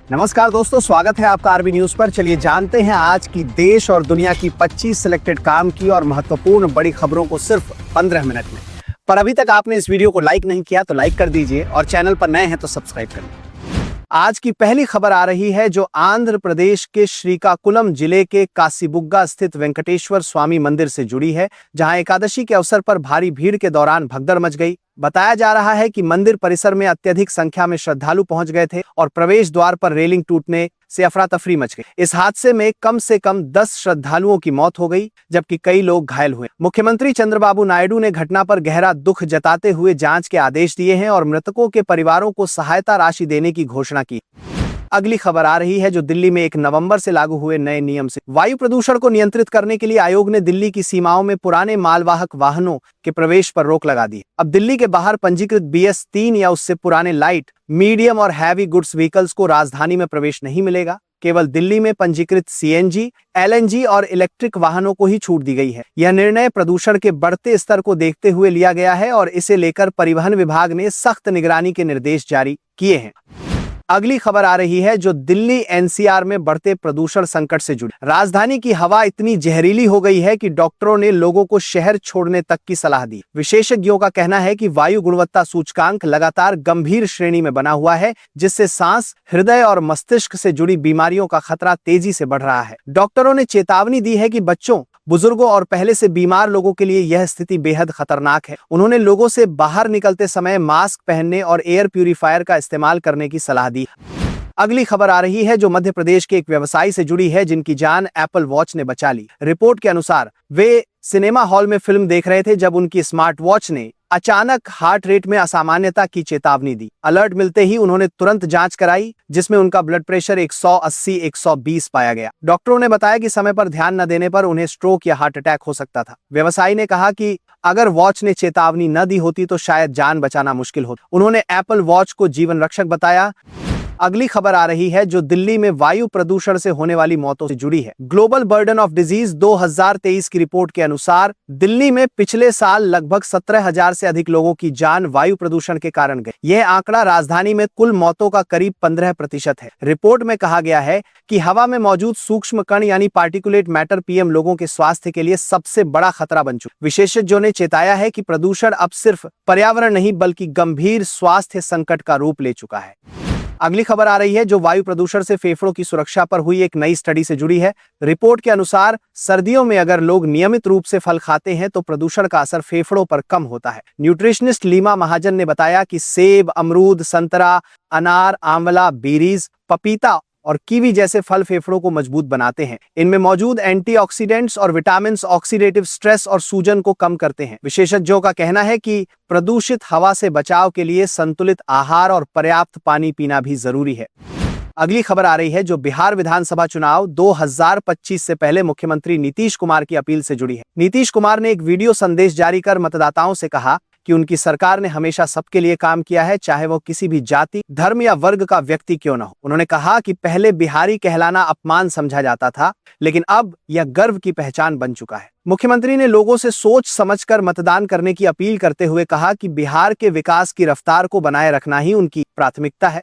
नमस्कार दोस्तों, स्वागत है आपका आरबी न्यूज पर। चलिए जानते हैं आज की देश और दुनिया की 25 सिलेक्टेड काम की और महत्वपूर्ण बड़ी खबरों को सिर्फ 15 मिनट में। पर अभी तक आपने इस वीडियो को लाइक नहीं किया तो लाइक कर दीजिए और चैनल पर नए हैं तो सब्सक्राइब कर लीजिए। आज की पहली खबर आ रही है जो आंध्र प्रदेश के श्रीकाकुलम जिले के कासीबुग्गा स्थित वेंकटेश्वर स्वामी मंदिर से जुड़ी है, जहां एकादशी के अवसर पर भारी भीड़ के दौरान भगदड़ मच गई। बताया जा रहा है कि मंदिर परिसर में अत्यधिक संख्या में श्रद्धालु पहुंच गए थे और प्रवेश द्वार पर रेलिंग टूटने से अफरा तफरी मच गई। इस हादसे में कम से कम 10 श्रद्धालुओं की मौत हो गई, जबकि कई लोग घायल हुए। मुख्यमंत्री चंद्रबाबू नायडू ने घटना पर गहरा दुख जताते हुए जांच के आदेश दिए हैं और मृतकों के परिवारों को सहायता राशि देने की घोषणा की। अगली खबर आ रही है जो दिल्ली में 1 नवंबर से लागू हुए नए नियम से। वायु प्रदूषण को नियंत्रित करने के लिए आयोग ने दिल्ली की सीमाओं में पुराने मालवाहक वाहनों के प्रवेश पर रोक लगा दी। अब दिल्ली के बाहर पंजीकृत BS3 या उससे पुराने लाइट, मीडियम और हैवी गुड्स व्हीकल्स को राजधानी में प्रवेश नहीं मिलेगा। केवल दिल्ली में पंजीकृत CNG, LNG और इलेक्ट्रिक वाहनों को ही छूट दी गई है। यह निर्णय प्रदूषण के बढ़ते स्तर को देखते हुए लिया गया है और इसे लेकर परिवहन विभाग ने सख्त निगरानी के निर्देश जारी किए हैं। अगली खबर आ रही है जो दिल्ली NCR में बढ़ते प्रदूषण संकट से जुड़ी। राजधानी की हवा इतनी जहरीली हो गई है कि डॉक्टरों ने लोगों को शहर छोड़ने तक की सलाह दी। विशेषज्ञों का कहना है कि वायु गुणवत्ता सूचकांक लगातार गंभीर श्रेणी में बना हुआ है, जिससे सांस, हृदय और मस्तिष्क से जुड़ी बीमारियों का खतरा तेजी से बढ़ रहा है। डॉक्टरों ने चेतावनी दी है कि बच्चों, बुजुर्गों और पहले से बीमार लोगों के लिए यह स्थिति बेहद खतरनाक है। उन्होंने लोगों से बाहर निकलते समय मास्क पहनने और एयर प्यूरिफायर का इस्तेमाल करने की सलाह दी। अगली खबर आ रही है जो मध्य प्रदेश के एक व्यवसायी से जुड़ी है, जिनकी जान एप्पल वॉच ने बचा ली। रिपोर्ट के अनुसार वे सिनेमा हॉल में फिल्म देख रहे थे जब उनकी स्मार्ट वॉच ने अचानक हार्ट रेट में असामान्यता की चेतावनी दी। अलर्ट मिलते ही उन्होंने तुरंत जांच कराई, जिसमें उनका ब्लड प्रेशर 180/120 पाया गया। डॉक्टरों ने बताया कि समय पर ध्यान न देने पर उन्हें स्ट्रोक या हार्ट अटैक हो सकता था। व्यवसायी ने कहा कि अगर वॉच ने चेतावनी न दी होती तो शायद जान बचाना मुश्किल होता। उन्होंने एप्पल वॉच को जीवन रक्षक बताया। अगली खबर आ रही है जो दिल्ली में वायु प्रदूषण से होने वाली मौतों से जुड़ी है। ग्लोबल बर्डन ऑफ डिजीज 2023 की रिपोर्ट के अनुसार दिल्ली में पिछले साल लगभग 17,000 से अधिक लोगों की जान वायु प्रदूषण के कारण गई। यह आंकड़ा राजधानी में कुल मौतों का करीब 15% है। रिपोर्ट में कहा गया है कि हवा में मौजूद सूक्ष्म कण यानी पार्टिकुलेट मैटर PM लोगों के स्वास्थ्य के लिए सबसे बड़ा खतरा बन चुका। विशेषज्ञों ने चेताया है कि प्रदूषण अब सिर्फ पर्यावरण नहीं बल्कि गंभीर स्वास्थ्य संकट का रूप ले चुका है। अगली खबर आ रही है जो वायु प्रदूषण से फेफड़ों की सुरक्षा पर हुई एक नई स्टडी से जुड़ी है। रिपोर्ट के अनुसार सर्दियों में अगर लोग नियमित रूप से फल खाते हैं तो प्रदूषण का असर फेफड़ों पर कम होता है। न्यूट्रिशनिस्ट लीमा महाजन ने बताया कि सेब, अमरूद, संतरा, अनार, आंवला, बेरीज, पपीता और कीवी जैसे फल फेफड़ों को मजबूत बनाते हैं। इनमें मौजूद एंटीऑक्सीडेंट्स और विटामिन्स ऑक्सीडेटिव स्ट्रेस और सूजन को कम करते हैं। विशेषज्ञों का कहना है कि प्रदूषित हवा से बचाव के लिए संतुलित आहार और पर्याप्त पानी पीना भी जरूरी है। अगली खबर आ रही है जो बिहार विधानसभा चुनाव 2025 से पहले मुख्यमंत्री नीतीश कुमार की अपील से जुड़ी है। नीतीश कुमार ने एक वीडियो संदेश जारी कर मतदाताओं से कहा कि उनकी सरकार ने हमेशा सबके लिए काम किया है, चाहे वो किसी भी जाति, धर्म या वर्ग का व्यक्ति क्यों न हो। उन्होंने कहा कि पहले बिहारी कहलाना अपमान समझा जाता था, लेकिन अब यह गर्व की पहचान बन चुका है। मुख्यमंत्री ने लोगों से सोच समझकर मतदान करने की अपील करते हुए कहा कि बिहार के विकास की रफ्तार को बनाए रखना ही उनकी प्राथमिकता है।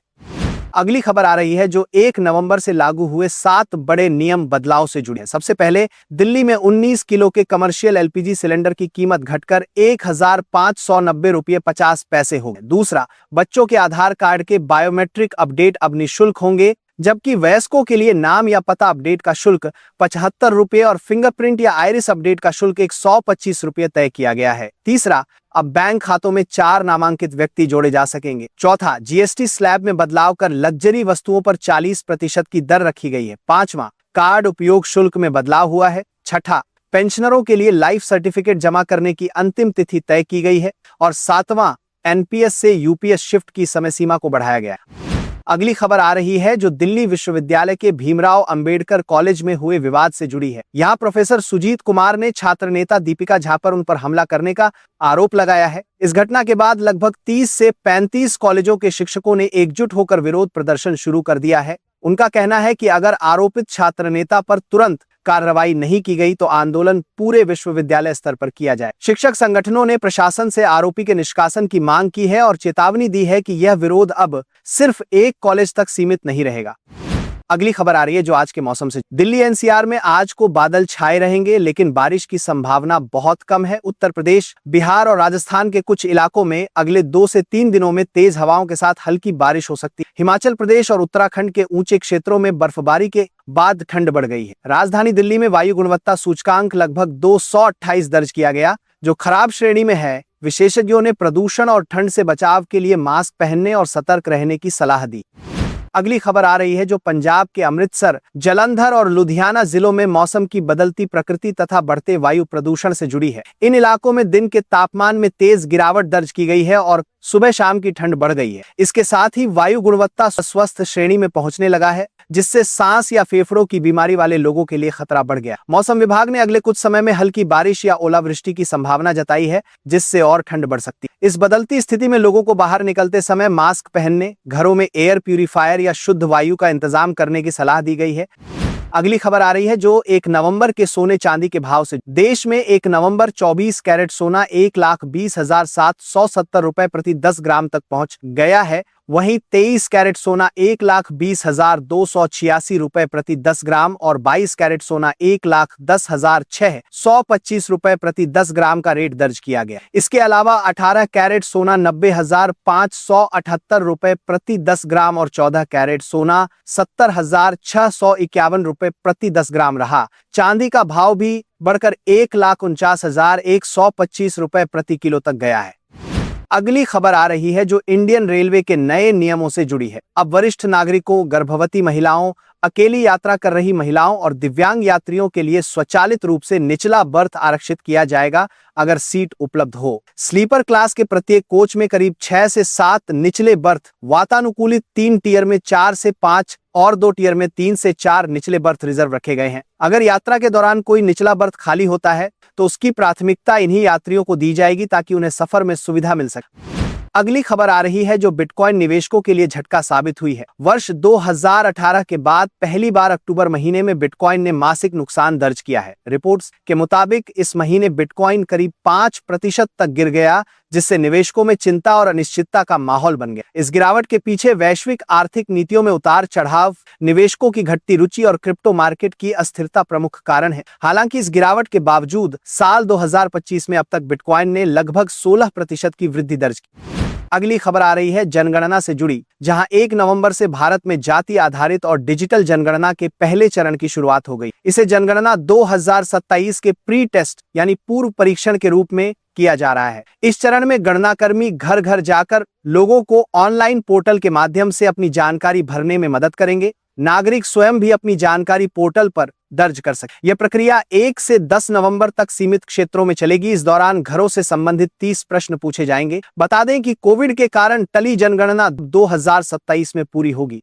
अगली खबर आ रही है जो 1 नवंबर से लागू हुए 7 बड़े नियम बदलाव से जुड़े हैं। सबसे पहले दिल्ली में 19 किलो के कमर्शियल LPG सिलेंडर की कीमत घटकर 1,590 रुपये 50 पैसे हो गए। दूसरा, बच्चों के आधार कार्ड के बायोमेट्रिक अपडेट अब निःशुल्क होंगे, जबकि वयस्कों के लिए नाम या पता अपडेट का शुल्क 75 रुपये और फिंगरप्रिंट या आइरिस अपडेट का शुल्क 125 रुपये तय किया गया है। तीसरा, अब बैंक खातों में 4 नामांकित व्यक्ति जोड़े जा सकेंगे। चौथा, GST स्लैब में बदलाव कर लग्जरी वस्तुओं पर 40% की दर रखी गई है। पांचवा, कार्ड उपयोग शुल्क में बदलाव हुआ है। छठा, पेंशनरों के लिए लाइफ सर्टिफिकेट जमा करने की अंतिम तिथि तय की गई है। और सातवां, NPS से UPS शिफ्ट की समय सीमा को बढ़ाया गया है। अगली खबर आ रही है जो दिल्ली विश्वविद्यालय के भीमराव अंबेडकर कॉलेज में हुए विवाद से जुड़ी है। यहाँ प्रोफेसर सुजीत कुमार ने छात्र नेता दीपिका झा पर उन पर हमला करने का आरोप लगाया है। इस घटना के बाद लगभग 30 से 35 कॉलेजों के शिक्षकों ने एकजुट होकर विरोध प्रदर्शन शुरू कर दिया है। उनका कहना है कि अगर आरोपित छात्र नेता पर तुरंत कार्रवाई नहीं की गई तो आंदोलन पूरे विश्वविद्यालय स्तर पर किया जाए। शिक्षक संगठनों ने प्रशासन से आरोपी के निष्कासन की मांग की है और चेतावनी दी है कि यह विरोध अब सिर्फ एक कॉलेज तक सीमित नहीं रहेगा। अगली खबर आ रही है जो आज के मौसम से। दिल्ली एनसीआर में आज को बादल छाए रहेंगे, लेकिन बारिश की संभावना बहुत कम है। उत्तर प्रदेश, बिहार और राजस्थान के कुछ इलाकों में अगले 2 से 3 दिनों में तेज हवाओं के साथ हल्की बारिश हो सकती है। हिमाचल प्रदेश और उत्तराखंड के ऊंचे क्षेत्रों में बर्फबारी के बाद ठंड बढ़ गई है। राजधानी दिल्ली में वायु गुणवत्ता सूचकांक लगभग 228 दर्ज किया गया, जो खराब श्रेणी में है। विशेषज्ञों ने प्रदूषण और ठंड से बचाव के लिए मास्क पहनने और सतर्क रहने की सलाह दी। अगली खबर आ रही है जो पंजाब के अमृतसर, जालंधर और लुधियाना जिलों में मौसम की बदलती प्रकृति तथा बढ़ते वायु प्रदूषण से जुड़ी है। इन इलाकों में दिन के तापमान में तेज गिरावट दर्ज की गई है और सुबह शाम की ठंड बढ़ गई है। इसके साथ ही वायु गुणवत्ता स्वस्थ श्रेणी में पहुंचने लगा है, जिससे सांस या फेफड़ों की बीमारी वाले लोगों के लिए खतरा बढ़ गया। मौसम विभाग ने अगले कुछ समय में हल्की बारिश या ओलावृष्टि की संभावना जताई है, जिससे और ठंड बढ़ सकती है। इस बदलती स्थिति में लोगों को बाहर निकलते समय मास्क पहनने, घरों में एयर प्यूरिफायर या शुद्ध वायु का इंतजाम करने की सलाह दी गई है। अगली खबर आ रही है जो 1 नवंबर के सोने चांदी के भाव से। देश में 1 नवंबर 24 कैरेट सोना 1,20,770 रुपए प्रति 10 ग्राम तक पहुंच गया है। वहीं 23 कैरेट सोना 1,20,286 रुपए प्रति 10 ग्राम और 22 कैरेट सोना 1,10,625 रुपए प्रति 10 ग्राम का रेट दर्ज किया गया। इसके अलावा 18 कैरेट सोना 90,578 रुपए प्रति 10 ग्राम और 14 कैरेट सोना 70,651 रुपए प्रति 10 ग्राम रहा। चांदी का भाव भी बढ़कर 1,49,125 रुपए प्रति किलो तक गया है। अगली खबर आ रही है जो इंडियन रेलवे के नए नियमों से जुड़ी है। अब वरिष्ठ नागरिकों, गर्भवती महिलाओं, अकेली यात्रा कर रही महिलाओं और दिव्यांग यात्रियों के लिए स्वचालित रूप से निचला बर्थ आरक्षित किया जाएगा अगर सीट उपलब्ध हो। स्लीपर क्लास के प्रत्येक कोच में करीब 6 से 7 निचले बर्थ, वातानुकूलित 3 टियर में 4 से 5 और 2 टियर में 3 से 4 निचले बर्थ रिजर्व रखे गए हैं। अगर यात्रा के दौरान कोई निचला बर्थ खाली होता है तो उसकी प्राथमिकता इन्हीं यात्रियों को दी जाएगी ताकि उन्हें सफर में सुविधा मिल सके। अगली खबर आ रही है जो बिटकॉइन निवेशकों के लिए झटका साबित हुई है। वर्ष 2018 के बाद पहली बार अक्टूबर महीने में बिटकॉइन ने मासिक नुकसान दर्ज किया है। रिपोर्ट्स के मुताबिक इस महीने बिटकॉइन करीब 5% तक गिर गया, जिससे निवेशकों में चिंता और अनिश्चितता का माहौल बन गया। इस गिरावट के पीछे वैश्विक आर्थिक नीतियों में उतार चढ़ाव, निवेशकों की घटती रुचि और क्रिप्टो मार्केट की अस्थिरता प्रमुख कारण है। हालांकि इस गिरावट के बावजूद साल 2025 में अब तक बिटकॉइन ने लगभग 16% की वृद्धि दर्ज की। अगली खबर आ रही है जनगणना से जुड़ी, जहां 1 नवंबर से भारत में जाति आधारित और डिजिटल जनगणना के पहले चरण की शुरुआत हो गई। इसे जनगणना 2027 के प्री टेस्ट यानी पूर्व परीक्षण के रूप में किया जा रहा है। इस चरण में गणनाकर्मी घर घर जाकर लोगों को ऑनलाइन पोर्टल के माध्यम से अपनी जानकारी भरने में मदद करेंगे। नागरिक स्वयं भी अपनी जानकारी पोर्टल पर दर्ज कर सके। यह प्रक्रिया 1 से 10 नवंबर तक सीमित क्षेत्रों में चलेगी। इस दौरान घरों से संबंधित 30 प्रश्न पूछे जाएंगे। बता दें कि कोविड के कारण टली जनगणना 2027 में पूरी होगी।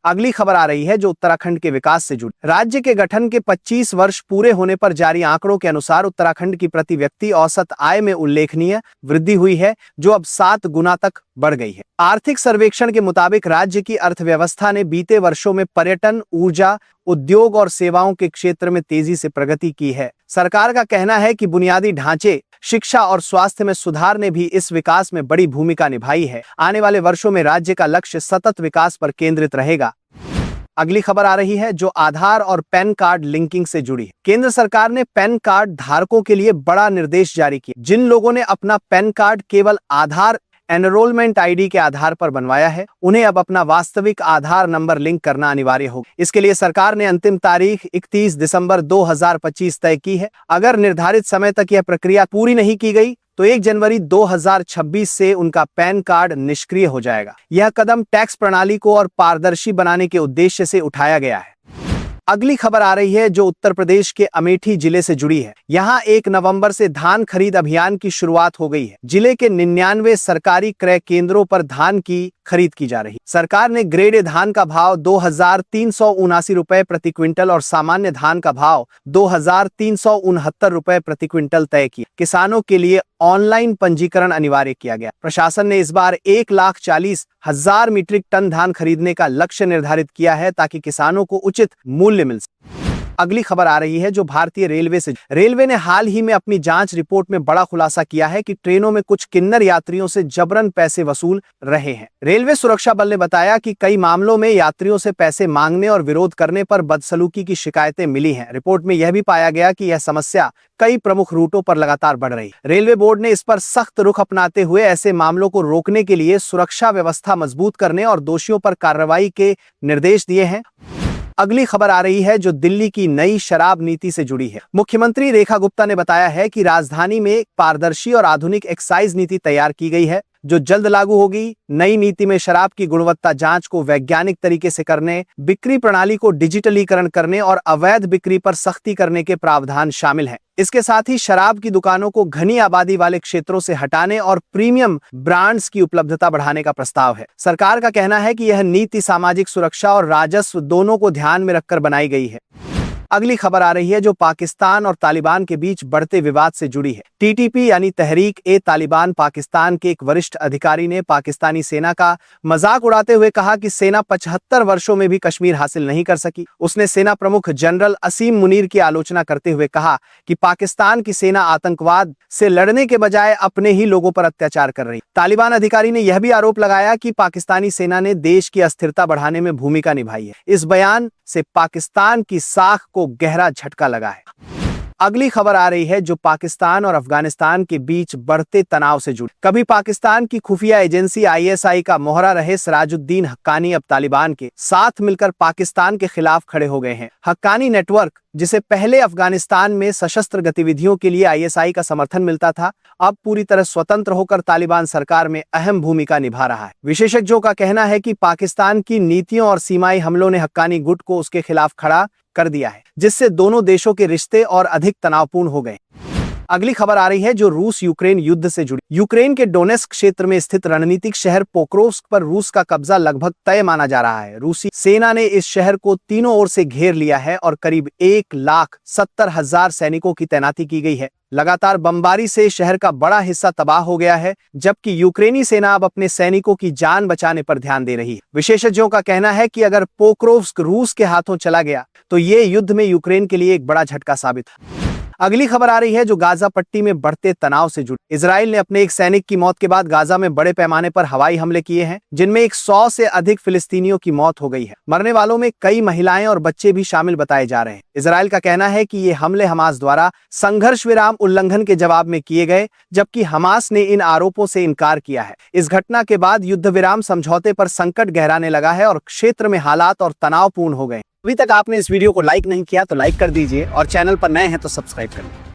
अगली खबर आ रही है जो उत्तराखंड के विकास से जुड़ी। राज्य के गठन के 25 वर्ष पूरे होने पर जारी आंकड़ों के अनुसार उत्तराखंड की प्रति व्यक्ति औसत आय में उल्लेखनीय वृद्धि हुई है, जो अब 7 गुना तक बढ़ गई है। आर्थिक सर्वेक्षण के मुताबिक राज्य की अर्थव्यवस्था ने बीते वर्षों में पर्यटन, ऊर्जा, उद्योग और सेवाओं के क्षेत्र में तेजी से प्रगति की है। सरकार का कहना है कि बुनियादी ढांचे, शिक्षा और स्वास्थ्य में सुधार ने भी इस विकास में बड़ी भूमिका निभाई है। आने वाले वर्षों में राज्य का लक्ष्य सतत विकास पर केंद्रित रहेगा। अगली खबर आ रही है जो आधार और पैन कार्ड लिंकिंग से जुड़ी है। केंद्र सरकार ने पैन कार्ड धारकों के लिए बड़ा निर्देश जारी किया। जिन लोगों ने अपना पैन कार्ड केवल आधार एनरोलमेंट आईडी के आधार पर बनवाया है, उन्हें अब अपना वास्तविक आधार नंबर लिंक करना अनिवार्य होगा। इसके लिए सरकार ने अंतिम तारीख 31 दिसंबर 2025 तय की है। अगर निर्धारित समय तक यह प्रक्रिया पूरी नहीं की गई तो 1 जनवरी 2026 से उनका पैन कार्ड निष्क्रिय हो जाएगा। यह कदम टैक्स प्रणाली को और पारदर्शी बनाने के उद्देश्य से उठाया गया है। अगली खबर आ रही है जो उत्तर प्रदेश के अमेठी जिले से जुड़ी है। यहाँ 1 नवंबर से धान खरीद अभियान की शुरुआत हो गई है। जिले के 99 सरकारी क्रय केंद्रों पर धान की खरीद की जा रही। सरकार ने ग्रेड ए धान का भाव 2,379 रुपए प्रति क्विंटल और सामान्य धान का भाव 2,369 रुपए प्रति क्विंटल तय किया। किसानों के लिए ऑनलाइन पंजीकरण अनिवार्य किया गया। प्रशासन ने इस बार 1,40,000 मीट्रिक टन धान खरीदने का लक्ष्य निर्धारित किया है ताकि किसानों को उचित मूल्य मिल सके। अगली खबर आ रही है जो भारतीय रेलवे से। रेलवे ने हाल ही में अपनी जांच रिपोर्ट में बड़ा खुलासा किया है कि ट्रेनों में कुछ किन्नर यात्रियों से जबरन पैसे वसूल रहे हैं। रेलवे सुरक्षा बल ने बताया कि कई मामलों में यात्रियों से पैसे मांगने और विरोध करने पर बदसलूकी की शिकायतें मिली हैं। रिपोर्ट में यह भी पाया गया कि यह समस्या कई प्रमुख रूटों पर लगातार बढ़ रही है। रेलवे बोर्ड ने इस पर सख्त रुख अपनाते हुए ऐसे मामलों को रोकने के लिए सुरक्षा व्यवस्था मजबूत करने और दोषियों पर कार्रवाई के निर्देश दिए हैं। अगली खबर आ रही है जो दिल्ली की नई शराब नीति से जुड़ी है। मुख्यमंत्री रेखा गुप्ता ने बताया है कि राजधानी में एक पारदर्शी और आधुनिक एक्साइज नीति तैयार की गई है जो जल्द लागू होगी। नई नीति में शराब की गुणवत्ता जांच को वैज्ञानिक तरीके से करने, बिक्री प्रणाली को डिजिटलीकरण करने और अवैध बिक्री पर सख्ती करने के प्रावधान शामिल हैं। इसके साथ ही शराब की दुकानों को घनी आबादी वाले क्षेत्रों से हटाने और प्रीमियम ब्रांड्स की उपलब्धता बढ़ाने का प्रस्ताव है। सरकार का कहना है कि यह नीति सामाजिक सुरक्षा और राजस्व दोनों को ध्यान में रखकर बनाई गई है। अगली खबर आ रही है जो पाकिस्तान और तालिबान के बीच बढ़ते विवाद से जुड़ी है। टीटीपी यानी तहरीक ए तालिबान पाकिस्तान के एक वरिष्ठ अधिकारी ने पाकिस्तानी सेना का मजाक उड़ाते हुए कहा कि सेना 75 वर्षों में भी कश्मीर हासिल नहीं कर सकी। उसने सेना प्रमुख जनरल असीम मुनीर की आलोचना करते हुए कहा कि पाकिस्तान की सेना आतंकवाद से लड़ने के बजाय अपने ही लोगों पर अत्याचार कर रही। तालिबान अधिकारी ने यह भी आरोप लगाया कि पाकिस्तानी सेना ने देश की अस्थिरता बढ़ाने में भूमिका निभाई है। इस बयान से पाकिस्तान की साख को गहरा झटका लगा है। अगली खबर आ रही है जो पाकिस्तान और अफगानिस्तान के बीच बढ़ते तनाव से जुड़ी। कभी पाकिस्तान की खुफिया एजेंसी आईएसआई का मोहरा रहे सिराजुद्दीन हक्कानी अब तालिबान के साथ मिलकर पाकिस्तान के खिलाफ खड़े हो गए हैं। हक्कानी नेटवर्क, जिसे पहले अफगानिस्तान में सशस्त्र गतिविधियों के लिए आईएसआई का समर्थन मिलता था, अब पूरी तरह स्वतंत्र होकर तालिबान सरकार में अहम भूमिका निभा रहा है। विशेषज्ञों का कहना है कि पाकिस्तान की नीतियों और सीमाई हमलों ने हक्कानी गुट को उसके खिलाफ खड़ा कर दिया है, जिससे दोनों देशों के रिश्ते और अधिक तनावपूर्ण हो गए। अगली खबर आ रही है जो रूस यूक्रेन युद्ध से जुड़ी। यूक्रेन के डोनेस्क क्षेत्र में स्थित रणनीतिक शहर पोक्रोव्स्क पर रूस का कब्जा लगभग तय माना जा रहा है। रूसी सेना ने इस शहर को तीनों ओर से घेर लिया है और करीब 1,70,000 सैनिकों की तैनाती की गई है। लगातार बमबारी से शहर का बड़ा हिस्सा तबाह हो गया है, जबकि यूक्रेनी सेना अब अपने सैनिकों की जान बचाने पर ध्यान दे रही है। विशेषज्ञों का कहना है कि अगर पोक्रोव्स्क रूस के हाथों चला गया तो ये युद्ध में यूक्रेन के लिए एक बड़ा झटका साबित है। अगली खबर आ रही है जो गाजा पट्टी में बढ़ते तनाव से जुड़ी। इजराइल ने अपने एक सैनिक की मौत के बाद गाजा में बड़े पैमाने पर हवाई हमले किए हैं, जिनमें 100 से अधिक फिलिस्तीनियों की मौत हो गई है। मरने वालों में कई महिलाएं और बच्चे भी शामिल बताए जा रहे हैं। इजराइल का कहना है कि ये हमले हमास द्वारा संघर्ष विराम उल्लंघन के जवाब में किए गए, जबकि हमास ने इन आरोपों से इनकार किया है। इस घटना के बाद युद्ध विराम समझौते पर संकट गहराने लगा है और क्षेत्र में हालात और तनावपूर्ण हो गए। अभी तक आपने इस वीडियो को लाइक नहीं किया तो लाइक कर दीजिए और चैनल पर नए हैं तो सब्सक्राइब कर लीजिए।